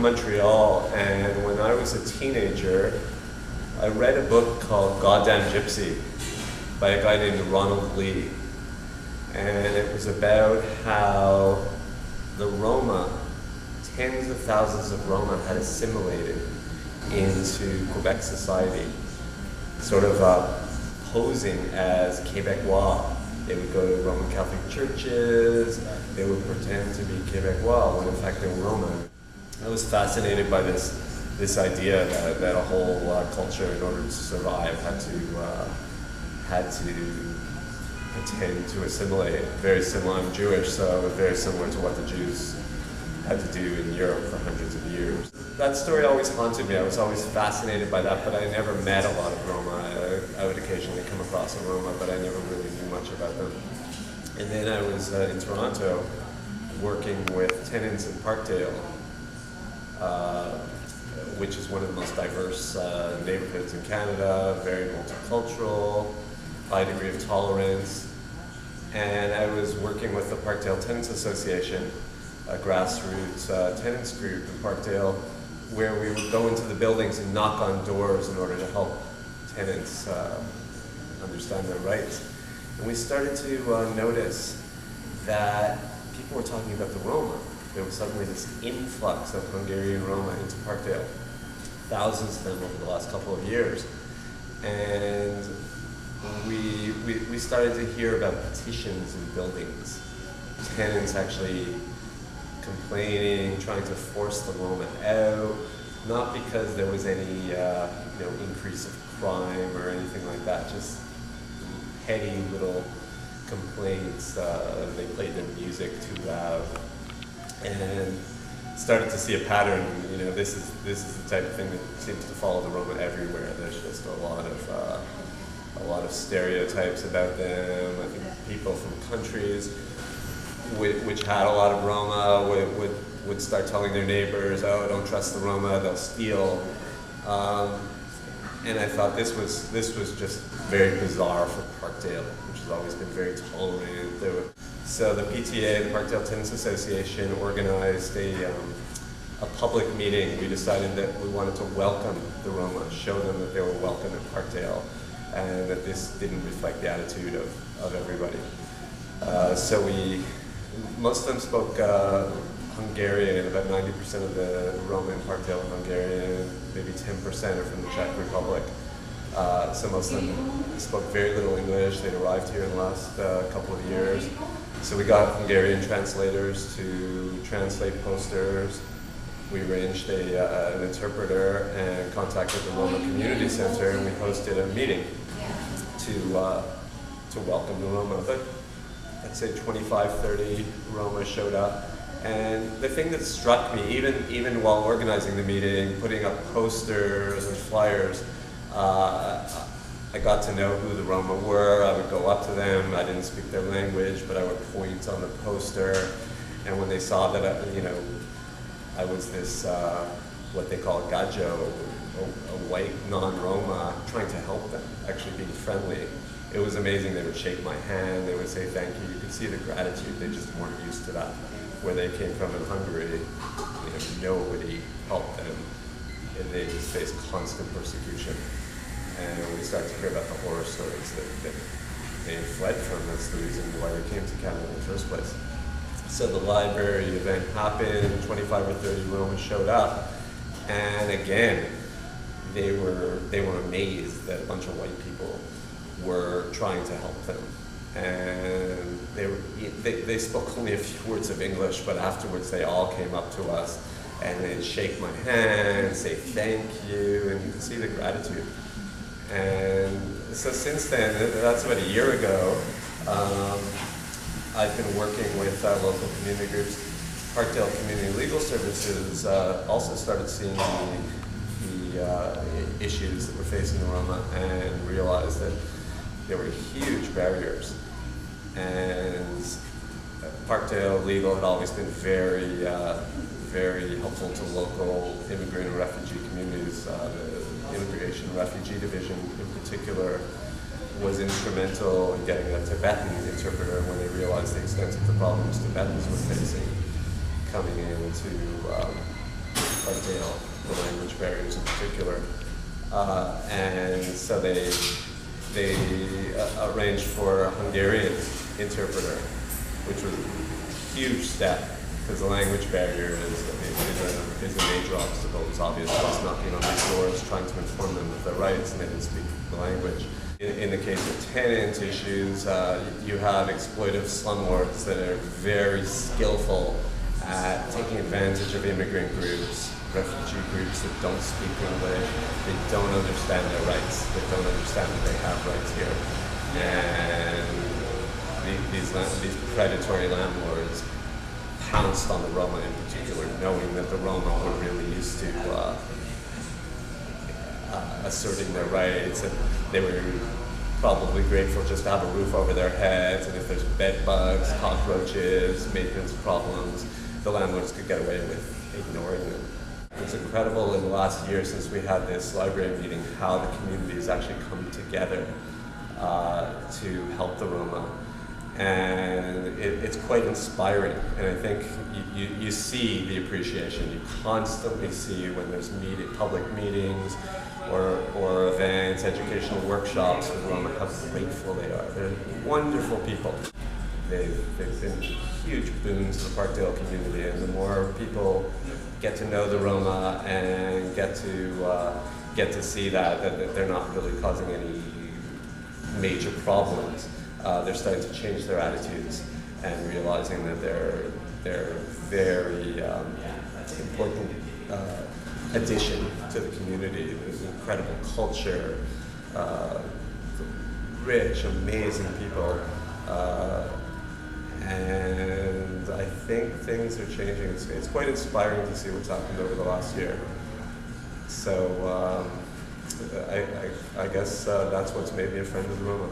Montreal, and when I was a teenager, I read a book called Goddamn Gypsy by a guy named Ronald Lee. And it was about how the Roma, tens of thousands of Roma had assimilated into Quebec society, sort of posing as Québécois. They would go to Roman Catholic churches, they would pretend to be Québécois when in fact they were Roma. I was fascinated by this idea that a whole culture, in order to survive, had to pretend to assimilate. Very similar. I'm Jewish, so it was very similar to what the Jews had to do in Europe for hundreds of years. That story always haunted me. I was always fascinated by that, but I never met a lot of Roma. I would occasionally come across a Roma, but I never really knew much about them. And then I was in Toronto working with tenants in Parkdale, which is one of the most diverse neighborhoods in Canada, very multicultural, high degree of tolerance. And I was working with the Parkdale Tenants Association, a grassroots tenants group in Parkdale, where we would go into the buildings and knock on doors in order to help tenants understand their rights. And we started to notice that people were talking about the Roma. There was suddenly this influx of Hungarian Roma into Parkdale, thousands of them over the last couple of years. And we started to hear about petitions in buildings, tenants actually complaining, trying to force the Roma out, not because there was any increase of crime or anything like that, just petty little complaints. They played their music too loud, and started to see a pattern. You know, this is the type of thing that seems to follow the Roma everywhere. There's just a lot of stereotypes about them. I think people from countries which had a lot of Roma would start telling their neighbors, "Oh, don't trust the Roma; they'll steal." And I thought this was just very bizarre for Parkdale, which has always been very tolerant. So the PTA, the Parkdale Tenants Association, organized a public meeting. We decided that we wanted to welcome the Roma, show them that they were welcome at Parkdale, and that this didn't reflect the attitude of everybody. Most of them spoke Hungarian. About 90% of the Roma in Parkdale are Hungarian, maybe 10% are from the Czech Republic. So most of them spoke very little English. They'd arrived here in the last couple of years. So we got Hungarian translators to translate posters. We arranged an interpreter and contacted the Roma Community Center, and we hosted a meeting to welcome the Roma. But I'd say 25, 30 Roma showed up. And the thing that struck me, even while organizing the meeting, putting up posters and flyers, I got to know who the Roma were. I would go up to them. I didn't speak their language, but I would point on the poster. And when they saw that, I was this, what they call gajo, a white non-Roma, trying to help them, actually being friendly. It was amazing. They would shake my hand. They would say thank you. You could see the gratitude. They just weren't used to that. Where they came from in Hungary, nobody helped them. And they just faced constant persecution. And we started to hear about the horror stories that they fled from. That's the reason why they came to Canada in the first place. So the library event happened, 25 or 30 Romans showed up, and again, they were amazed that a bunch of white people were trying to help them. And they spoke only a few words of English, but afterwards they all came up to us and they'd shake my hand, say thank you, and you could see the gratitude. And so since then, that's about a year ago, I've been working with local community groups. Parkdale Community Legal Services also started seeing the issues that were facing the Roma and realized that there were huge barriers. And Parkdale Legal had always been very helpful to local immigrant and refugee communities. The Immigration and Refugee Division in particular was instrumental in getting a Tibetan interpreter when they realized the extent of the problems Tibetans were facing coming into Parkdale, the language barriers in particular. And so they arranged for a Hungarian interpreter, which was a huge step, because the language barrier is a major obstacle. It's obvious what's knocking on these doors, trying to inform them of their rights, and they didn't speak the language. In the case of tenant issues, you have exploitive slumlords that are very skillful at taking advantage of immigrant groups, refugee groups that don't speak English. They don't understand their rights. They don't understand that they have rights here. And these predatory landlords pounced on the Roma in particular, knowing that the Roma were really used to asserting their rights, and they were probably grateful just to have a roof over their heads, and if there's bed bugs, cockroaches, maintenance problems, the landlords could get away with ignoring them. It's incredible in the last year since we had this library meeting how the community has actually come together to help the Roma. And it's quite inspiring, and I think you see the appreciation. You constantly see when there's public meetings or events, educational workshops for the Roma, how grateful they are. They're wonderful people. They've been huge boons to the Parkdale community, and the more people get to know the Roma and get to see that they're not really causing any major problems, they're starting to change their attitudes and realizing that they're very important addition to the community. There's incredible culture, rich, amazing people, and I think things are changing. It's quite inspiring to see what's happened over the last year. So I guess that's what's made me a friend of the Roma.